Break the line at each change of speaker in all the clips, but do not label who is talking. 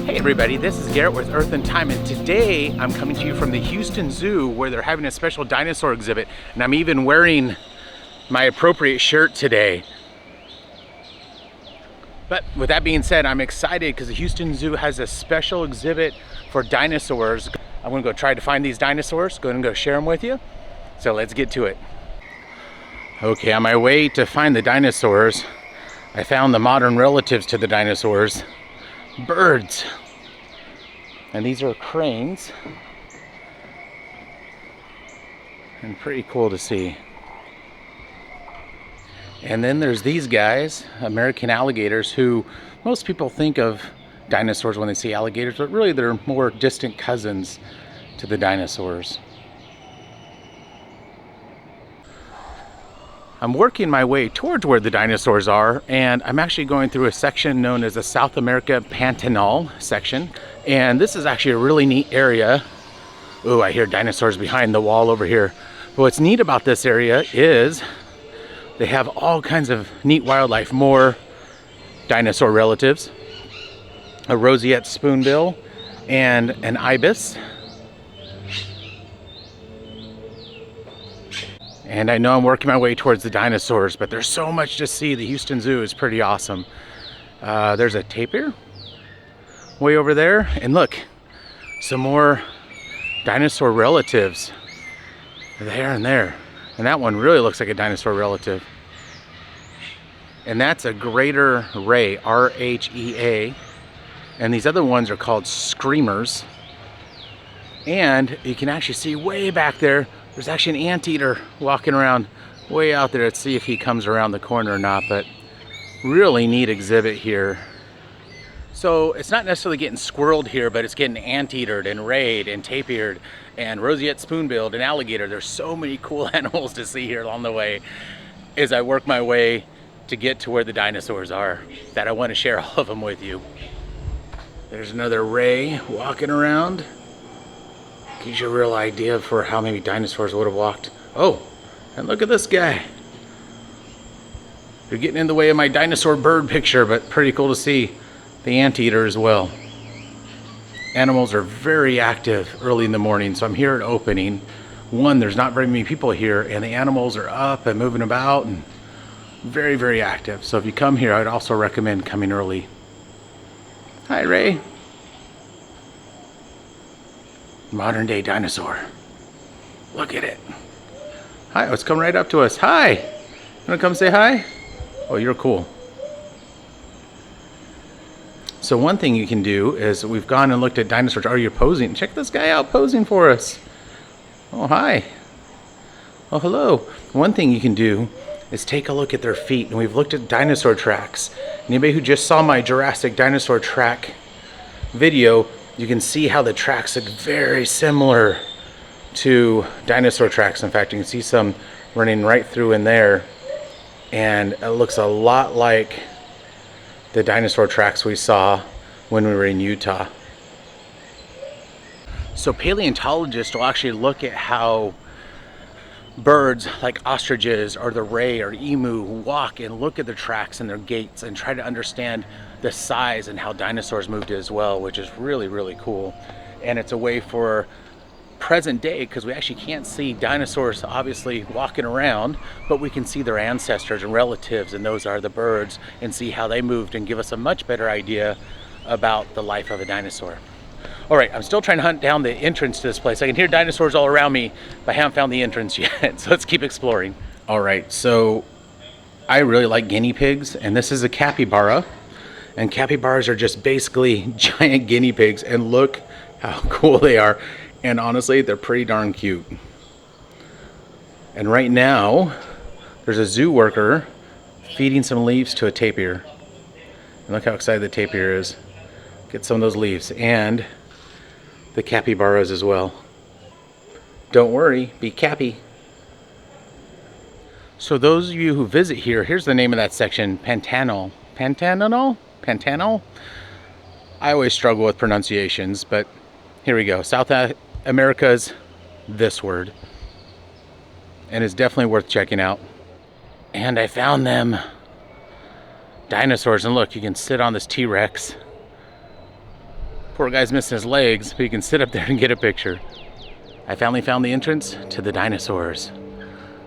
Hey everybody, this is Garrett with Earth and Time, and today I'm coming to you from the Houston Zoo where they're having a special dinosaur exhibit, and I'm even wearing my appropriate shirt today. But with that being said, I'm excited because the Houston Zoo has a special exhibit for dinosaurs. I'm gonna go try to find these dinosaurs, go share them with you. So let's get to it. Okay, on my way to find the dinosaurs, I found the modern relatives to the dinosaurs, birds. And these are cranes. And pretty cool to see. And then there's these guys, American alligators, who most people think of dinosaurs when they see alligators, but really they're more distant cousins to the dinosaurs. I'm working my way towards where the dinosaurs are, and I'm actually going through a section known as the South America Pantanal section. And this is actually a really neat area. Ooh, I hear dinosaurs behind the wall over here. But what's neat about this area is they have all kinds of neat wildlife, more dinosaur relatives, a roseate spoonbill, and an ibis. And I know I'm working my way towards the dinosaurs, but there's so much to see. The Houston Zoo is pretty awesome. There's a tapir way over there. And look, some more dinosaur relatives there and there. And that one really looks like a dinosaur relative. And that's a greater ray, R-H-E-A. And these other ones are called screamers. And you can actually see way back there, there's actually an anteater walking around way out there. Let's see if he comes around the corner or not, but really neat exhibit here. So it's not necessarily getting squirreled here, but it's getting anteatered and rayed and tapired and roseate spoonbilled and alligator. There's so many cool animals to see here along the way as I work my way to get to where the dinosaurs are, that I want to share all of them with you. There's another ray walking around. Gives you a real idea for how many dinosaurs would have walked. Oh, and look at this guy. You're getting in the way of my dinosaur bird picture, but pretty cool to see the anteater as well. Animals are very active early in the morning, so I'm here at opening. One, there's not very many people here, and the animals are up and moving about and very, very active. So if you come here, I'd also recommend coming early. Hi, Ray. Modern day dinosaur. Look at it. Hi, it's coming right up to us. Hi. You wanna come say hi? Oh, you're cool. So one thing you can do is we've gone and looked at dinosaurs. Are you posing? Check this guy out posing for us. Oh, hi. Oh, hello. One thing you can do is take a look at their feet. And we've looked at dinosaur tracks. Anybody who just saw my Jurassic dinosaur track video, you can see how the tracks look very similar to dinosaur tracks. In fact, you can see some running right through in there, and it looks a lot like the dinosaur tracks we saw when we were in Utah. So paleontologists will actually look at how birds like ostriches or the ray or emu walk and look at their tracks and their gaits and try to understand the size and how dinosaurs moved as well, which is really, really cool. And it's a way for present day, because we actually can't see dinosaurs obviously walking around, but we can see their ancestors and relatives, and those are the birds, and see how they moved and give us a much better idea about the life of a dinosaur. All right, I'm still trying to hunt down the entrance to this place. I can hear dinosaurs all around me, but I haven't found the entrance yet. So let's keep exploring. All right, so I really like guinea pigs, and this is a capybara. And capybaras are just basically giant guinea pigs, and look how cool they are. And honestly, they're pretty darn cute. And right now, there's a zoo worker feeding some leaves to a tapir. And look how excited the tapir is. Get some of those leaves. And the capybaras as well. Don't worry, be cappy. So those of you who visit here, here's the name of that section, Pantanal. Pantanal? Pantanal? I always struggle with pronunciations, but here we go. South America's this word. And it's definitely worth checking out. And I found them. Dinosaurs, and look, you can sit on this T-Rex. Poor guy's missing his legs, but you can sit up there and get a picture. I finally found the entrance to the dinosaurs.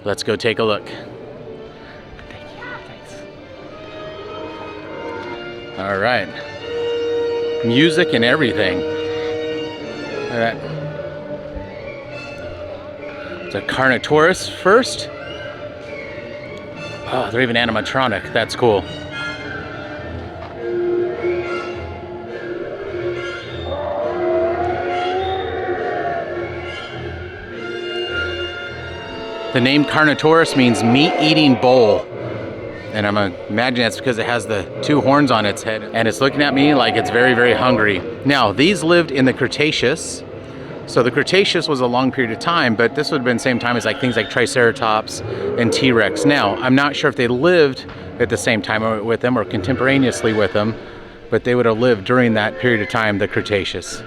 Let's go take a look. All right. Music and everything. All right. It's a Carnotaurus first. Oh, they're even animatronic. That's cool. The name Carnotaurus means meat-eating bull. And I'm imagining that's because it has the two horns on its head. And it's looking at me like it's very, very hungry. Now, these lived in the Cretaceous. So the Cretaceous was a long period of time, but this would have been the same time as like things like Triceratops and T-Rex. Now, I'm not sure if they lived at the same time with them or contemporaneously with them, but they would have lived during that period of time, the Cretaceous.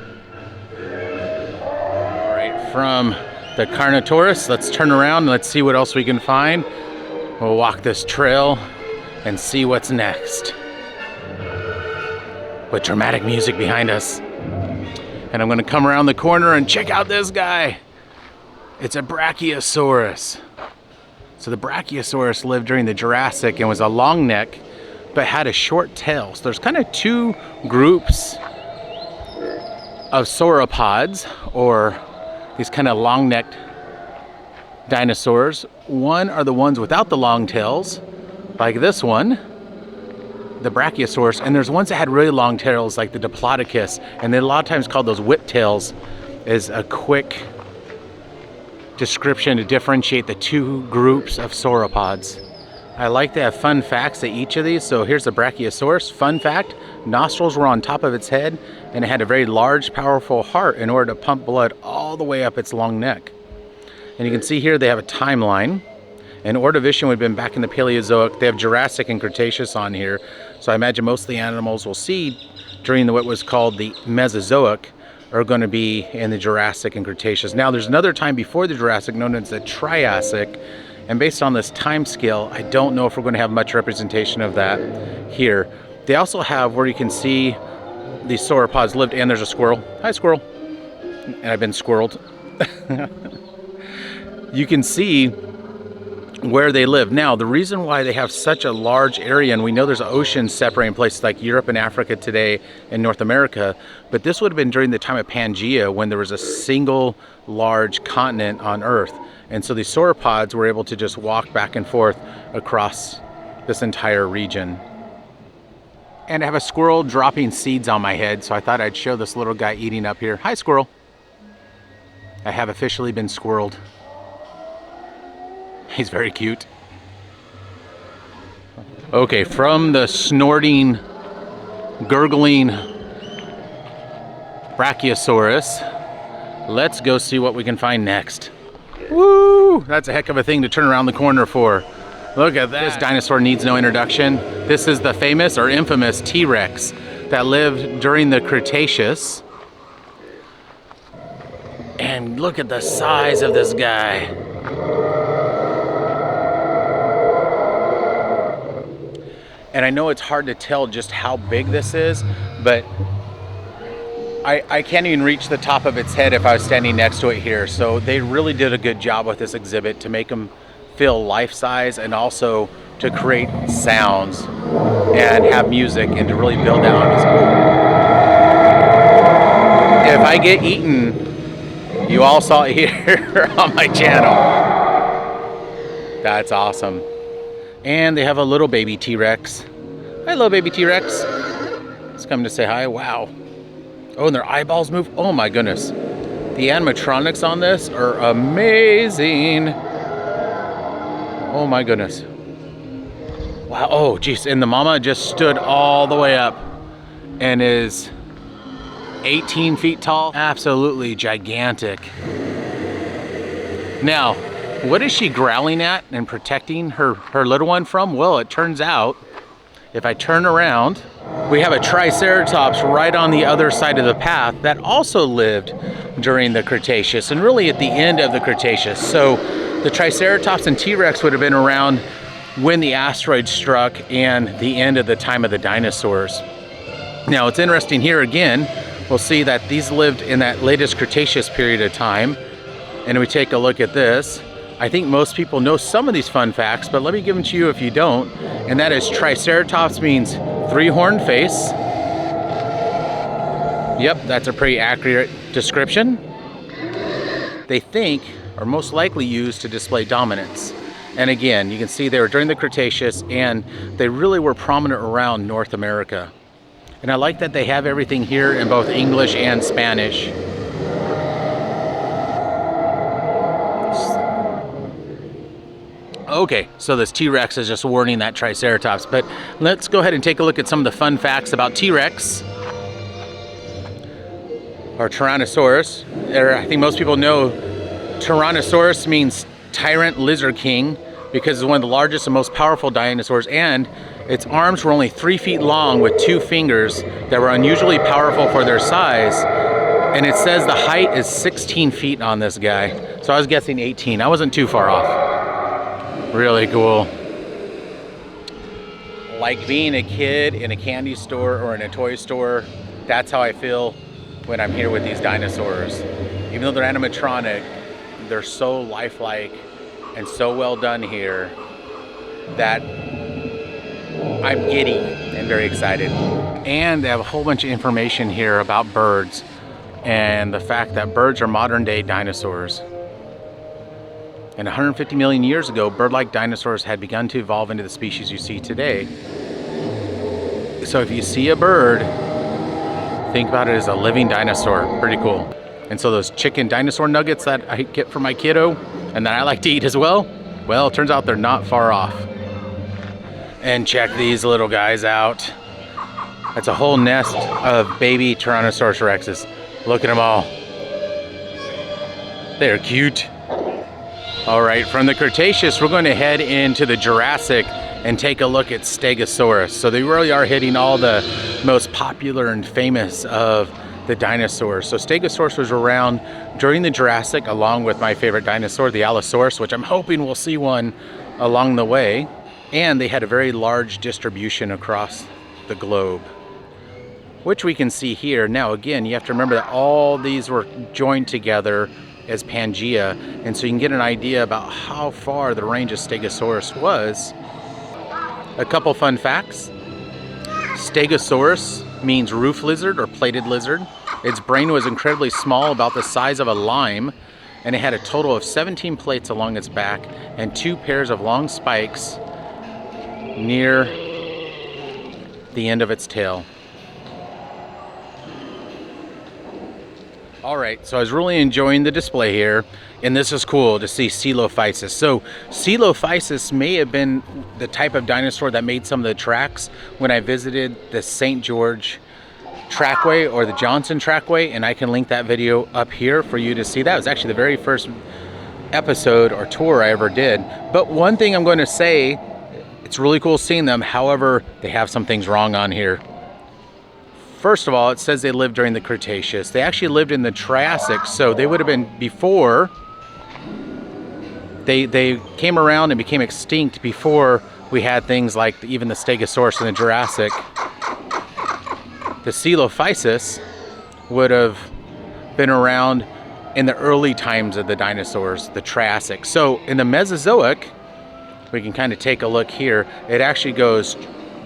All right, from the Carnotaurus, let's turn around and let's see what else we can find. We'll walk this trail and see what's next. With dramatic music behind us. And I'm gonna come around the corner and check out this guy. It's a Brachiosaurus. So the Brachiosaurus lived during the Jurassic and was a long neck, but had a short tail. So there's kind of two groups of sauropods, or these kind of long-necked dinosaurs. One are the ones without the long tails, like this one, the Brachiosaurus, and there's ones that had really long tails, like the Diplodocus, and then a lot of times called those whip tails, is a quick description to differentiate the two groups of sauropods. I like to have fun facts to each of these. So here's the Brachiosaurus. Fun fact, nostrils were on top of its head, and it had a very large, powerful heart in order to pump blood all the way up its long neck. And you can see here they have a timeline. And Ordovician would have been back in the Paleozoic. They have Jurassic and Cretaceous on here. So I imagine most of the animals we'll see during what was called the Mesozoic are going to be in the Jurassic and Cretaceous. Now there's another time before the Jurassic known as the Triassic. And based on this time scale, I don't know if we're going to have much representation of that here. They also have where you can see these sauropods lived, and there's a squirrel. Hi, squirrel. And I've been squirreled. You can see where they live. Now, the reason why they have such a large area, and we know there's an ocean separating places like Europe and Africa today and North America, but this would have been during the time of Pangea when there was a single large continent on Earth. And so these sauropods were able to just walk back and forth across this entire region. And I have a squirrel dropping seeds on my head, so I thought I'd show this little guy eating up here. Hi, squirrel. I have officially been squirreled. He's very cute. Okay, from the snorting, gurgling Brachiosaurus, let's go see what we can find next. Woo! That's a heck of a thing to turn around the corner for. Look at that. This dinosaur needs no introduction. This is the famous or infamous T-Rex that lived during the Cretaceous. And look at the size of this guy. And I know it's hard to tell just how big this is, but I can't even reach the top of its head if I was standing next to it here. So they really did a good job with this exhibit to make them feel life-size and also to create sounds and have music and to really build that on this. If I get eaten, you all saw it here on my channel. That's awesome. And they have a little baby T-Rex. Hi, little baby T-Rex. It's coming to say hi. Wow. Oh, and their eyeballs move. Oh my goodness. The animatronics on this are amazing. Oh my goodness. Wow. Oh, geez. And the mama just stood all the way up and is 18 feet tall. Absolutely gigantic. Now, what is she growling at and protecting her little one from? Well, it turns out, if I turn around, we have a Triceratops right on the other side of the path that also lived during the Cretaceous and really at the end of the Cretaceous. So the Triceratops and T-Rex would have been around when the asteroid struck and the end of the time of the dinosaurs. Now, it's interesting here again, we'll see that these lived in that latest Cretaceous period of time. And we take a look at this. I think most people know some of these fun facts, but let me give them to you if you don't. And that is Triceratops means three-horned face. Yep, that's a pretty accurate description. They think are most likely used to display dominance. And again, you can see they were during the Cretaceous and they really were prominent around North America. And I like that they have everything here in both English and Spanish. Okay, so this T-Rex is just warning that Triceratops, but let's go ahead and take a look at some of the fun facts about T-Rex. Or Tyrannosaurus. I think most people know Tyrannosaurus means tyrant lizard king because it's one of the largest and most powerful dinosaurs, and its arms were only 3 feet long with 2 fingers that were unusually powerful for their size. And it says the height is 16 feet on this guy. So I was guessing 18. I wasn't too far off. Really cool. Like being a kid in a candy store or in a toy store, that's how I feel when I'm here with these dinosaurs. Even though they're animatronic, they're so lifelike and so well done here that I'm giddy and very excited. And they have a whole bunch of information here about birds and the fact that birds are modern day dinosaurs. And 150 million years ago, bird-like dinosaurs had begun to evolve into the species you see today. So if you see a bird, think about it as a living dinosaur. Pretty cool. And so those chicken dinosaur nuggets that I get for my kiddo and that I like to eat as well, it turns out they're not far off. And check these little guys out. That's a whole nest of baby Tyrannosaurus rexes. Look at them all. They're cute. All right, from the Cretaceous, we're going to head into the Jurassic and take a look at Stegosaurus. So they really are hitting all the most popular and famous of the dinosaurs. So Stegosaurus was around during the Jurassic, along with my favorite dinosaur, the Allosaurus, which I'm hoping we'll see one along the way. And they had a very large distribution across the globe, which we can see here. Now again, you have to remember that all these were joined together as Pangea, and so you can get an idea about how far the range of Stegosaurus was. A couple fun facts. Stegosaurus means roof lizard or plated lizard. Its brain was incredibly small, about the size of a lime, and it had a total of 17 plates along its back and 2 pairs of long spikes near the end of its tail. All right, so I was really enjoying the display here, and this is cool to see Coelophysis. So Coelophysis may have been the type of dinosaur that made some of the tracks when I visited the St. George Trackway or the Johnson Trackway, and I can link that video up here for you to see. That was actually the very first episode or tour I ever did. But one thing I'm going to say, it's really cool seeing them. However, they have some things wrong on here. First of all, it says they lived during the Cretaceous. They actually lived in the Triassic, so they would have been before. They came around and became extinct before we had things like even the Stegosaurus in the Jurassic. The Coelophysis would have been around in the early times of the dinosaurs, the Triassic. So in the Mesozoic, we can kind of take a look here. It actually goes,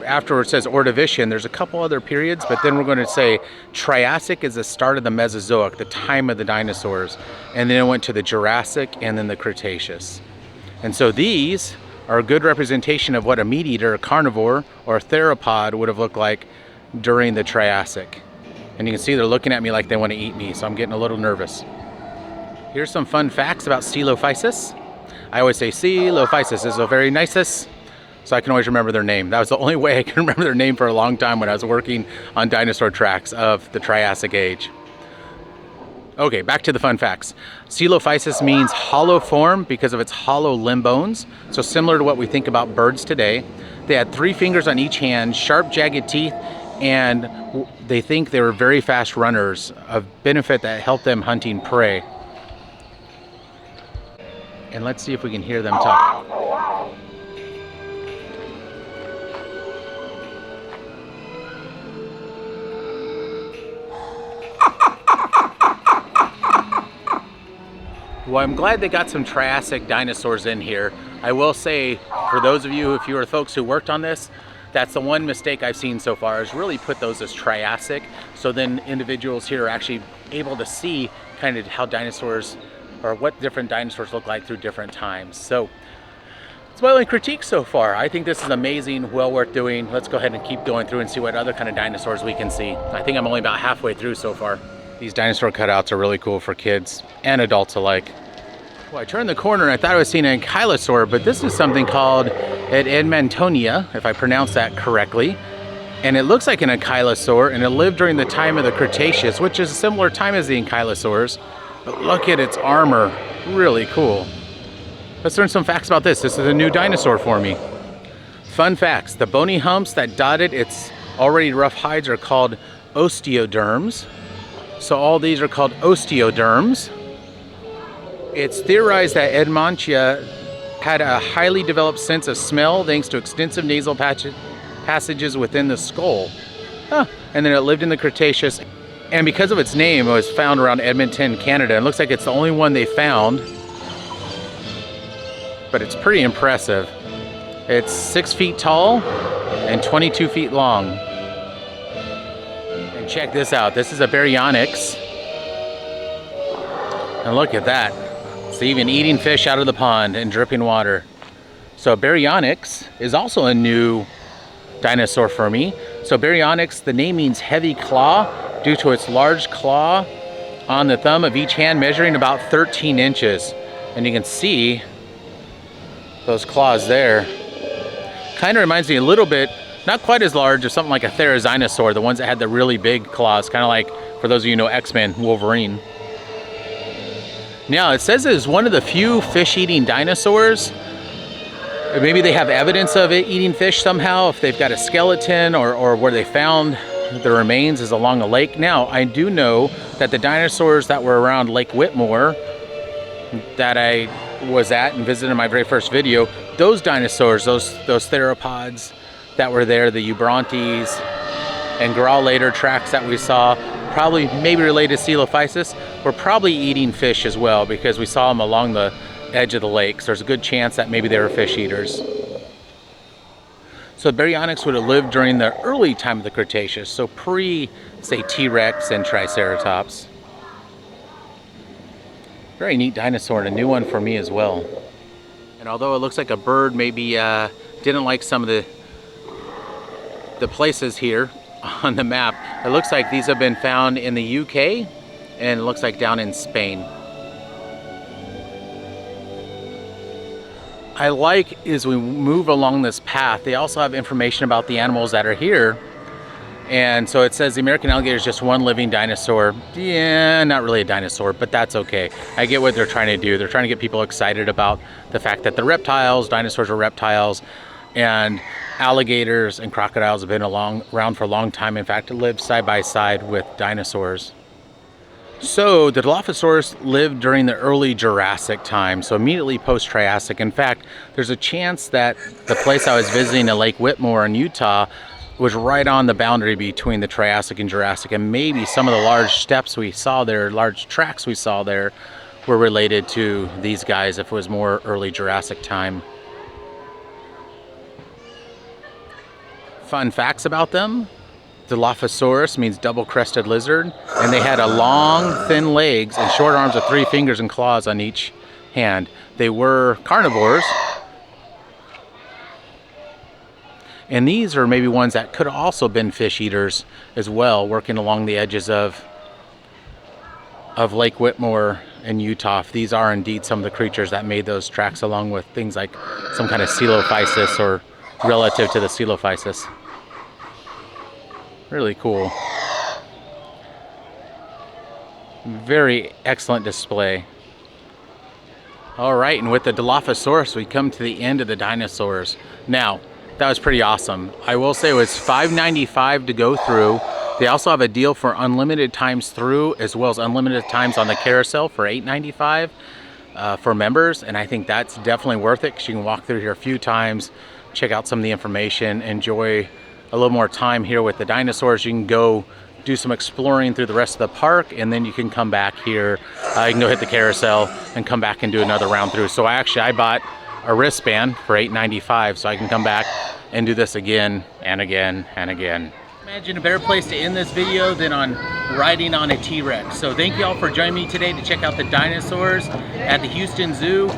after it says Ordovician, there's a couple other periods, but then we're going to say Triassic is the start of the Mesozoic, the time of the dinosaurs. And then it went to the Jurassic and then the Cretaceous. And so these are a good representation of what a meat eater, a carnivore, or a theropod would have looked like during the Triassic. And you can see they're looking at me like they want to eat me, so I'm getting a little nervous. Here's some fun facts about Coelophysis. I always say Coelophysis is a very nicest, so I can always remember their name. That was the only way I can remember their name for a long time when I was working on dinosaur tracks of the Triassic age. Okay, back to the fun facts. Coelophysis means hollow form because of its hollow limb bones. So similar to what we think about birds today. They had 3 fingers on each hand, sharp, jagged teeth, and they think they were very fast runners, a benefit that helped them hunting prey. And let's see if we can hear them talk. Well, I'm glad they got some Triassic dinosaurs in here. I will say, for those of you, if you are folks who worked on this, that's the one mistake I've seen so far, is really put those as Triassic. So then individuals here are actually able to see kind of how dinosaurs, or what different dinosaurs look like through different times. So it's my only critique so far. I think this is amazing, well worth doing. Let's go ahead and keep going through and see what other kind of dinosaurs we can see. I think I'm only about halfway through so far. These dinosaur cutouts are really cool for kids and adults alike. Well, I turned the corner and I thought I was seeing an ankylosaur, but this is something called an Edmontonia, if I pronounced that correctly. And it looks like an ankylosaur, and it lived during the time of the Cretaceous, which is a similar time as the ankylosaurs. But look at its armor, really cool. Let's learn some facts about this. This is a new dinosaur for me. Fun facts, the bony humps that dotted its already rough hides are called osteoderms. So all these are called osteoderms. It's theorized that Edmontonia had a highly developed sense of smell thanks to extensive nasal passages within the skull. And then it lived in the Cretaceous. And because of its name, it was found around Edmonton, Canada. It looks like it's the only one they found. But it's pretty impressive. It's 6 feet tall and 22 feet long. And check this out. This is a baryonyx. And look at that. It's even eating fish out of the pond and dripping water. So baryonyx is also a new dinosaur for me. So baryonyx, the name means heavy claw due to its large claw on the thumb of each hand measuring about 13 inches. And you can see those claws there. Kind of reminds me a little bit, not quite as large as something like a therizinosaur, the ones that had the really big claws, kind of like, for those of you who know X-Men, Wolverine. Now, it says it is one of the few fish-eating dinosaurs. Maybe they have evidence of it eating fish somehow, if they've got a skeleton, or where they found the remains is along a lake. Now, I do know that the dinosaurs that were around Lake Whitmore that I was at and visited in my very first video, those dinosaurs, those theropods that were there, the Eubrontes and Graulator tracks that we saw, probably maybe related to Coelophysis, were probably eating fish as well, because we saw them along the edge of the lake. So there's a good chance that maybe they were fish eaters. So baryonyx would have lived during the early time of the Cretaceous, so pre, say, T-Rex and Triceratops. Very neat dinosaur, and a new one for me as well. And although it looks like a bird maybe didn't like some of the places here on the map, it looks like these have been found in the UK, and it looks like down in Spain. I like, as we move along this path, they also have information about the animals that are here. And so it says the American alligator is just one living dinosaur. Yeah, not really a dinosaur, but that's okay. I get what they're trying to do. They're trying to get people excited about the fact that the reptiles, dinosaurs are reptiles, and alligators and crocodiles have been around for a long time. In fact, it lived side by side with dinosaurs. So the Dilophosaurus lived during the early Jurassic time, so immediately post-Triassic. In fact, there's a chance that the place I was visiting at Lake Whitmore in Utah was right on the boundary between the Triassic and Jurassic, and maybe some of the large steps we saw there, large tracks we saw there, were related to these guys if it was more early Jurassic time. Fun facts about them. Dilophosaurus means double-crested lizard, and they had a long, thin legs and short arms with 3 fingers and claws on each hand. They were carnivores. And these are maybe ones that could have also been fish eaters as well, working along the edges of Lake Whitmore in Utah. These are indeed some of the creatures that made those tracks, along with things like some kind of Coelophysis or relative to the Coelophysis. Really cool. Very excellent display. All right, and with the Dilophosaurus, we come to the end of the dinosaurs. Now, that was pretty awesome. I will say it was $5.95 to go through. They also have a deal for unlimited times through, as well as unlimited times on the carousel for $8.95 for members. And I think that's definitely worth it, because you can walk through here a few times, check out some of the information, enjoy a little more time here with the dinosaurs. You can go do some exploring through the rest of the park, and then you can come back here. You can go hit the carousel and come back and do another round through. So I bought a wristband for $8.95 so I can come back and do this again and again and again. Imagine a better place to end this video than on riding on a T-Rex. So thank you all for joining me today to check out the dinosaurs at the Houston Zoo.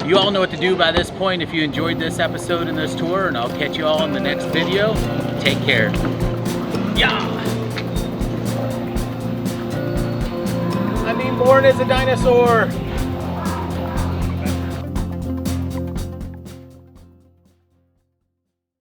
You all know what to do by this point if you enjoyed this episode and this tour, and I'll catch you all in the next video. Take care. Yeah! I'm being born as a dinosaur.